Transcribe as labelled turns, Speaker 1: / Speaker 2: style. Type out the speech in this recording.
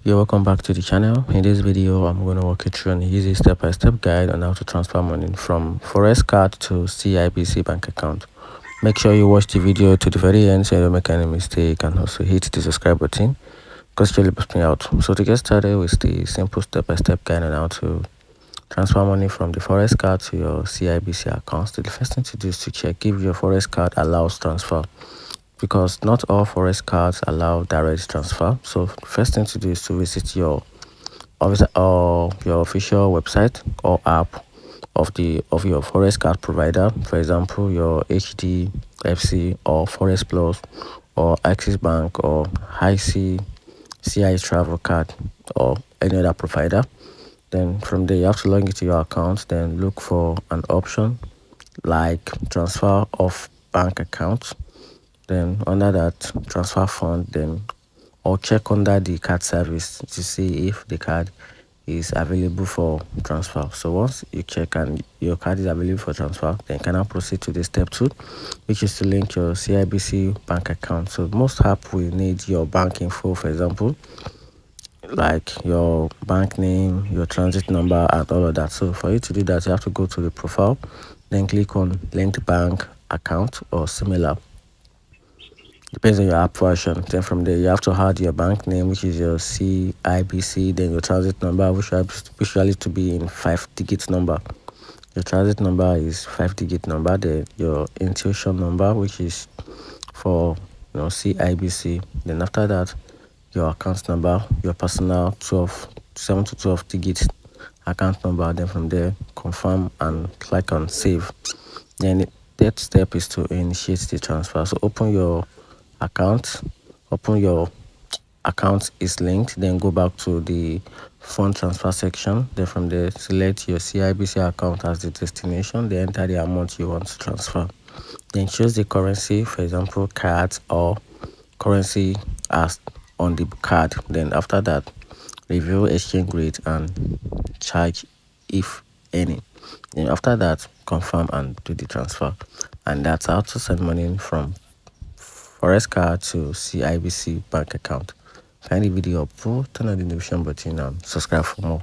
Speaker 1: You're welcome back to the channel. In this video, I'm going to walk you through an easy step-by-step guide on how to transfer money from Forex card to Cibc bank account. Make sure you watch the video to the very end so you don't make any mistake, and also hit the subscribe button because it really helps me out. So to get started with the simple step-by-step guide on how to transfer money from the Forex card to your Cibc account, so the first thing to do is to check if your Forex card allows transfer, because not all Forex cards allow direct transfer. So the first thing to do is to visit your official website or app of your Forex card provider. For example, your HDFC or Forex Plus or Axis Bank or CI Travel Card or any other provider. Then from there you have to log into your account, then look for an option like transfer of bank account. Then under that, transfer fund, then or check under the card service to see if the card is available for transfer. So once you check and your card is available for transfer, then you can now proceed to the step 2, which is to link your Cibc bank account. So most app will need your bank info, for example, like your bank name, your transit number, and all of that. So for you to do that, you have to go to the profile, then click on linked bank account or similar. Depends on your app version. Then from there you have to add your bank name, which is your Cibc, then your transit number, which usually to be in 5-digit number. Your transit number is 5-digit number. Then your intuition number, which is for Cibc. Then after that, your account number, your personal 7 to 12 digit account number. Then from there, confirm and click on save. Then the third step is to initiate the transfer. So open your account is linked, then go back to the fund transfer section. Then from there, select your Cibc account as the destination, then enter the amount you want to transfer, then choose the currency, for example cards or currency as on the card. Then after that, review exchange rate and charge if any. Then after that, confirm and do the transfer. And that's how to send money from Forex card to Cibc bank account. Find the video up, turn on the notification button and subscribe for more.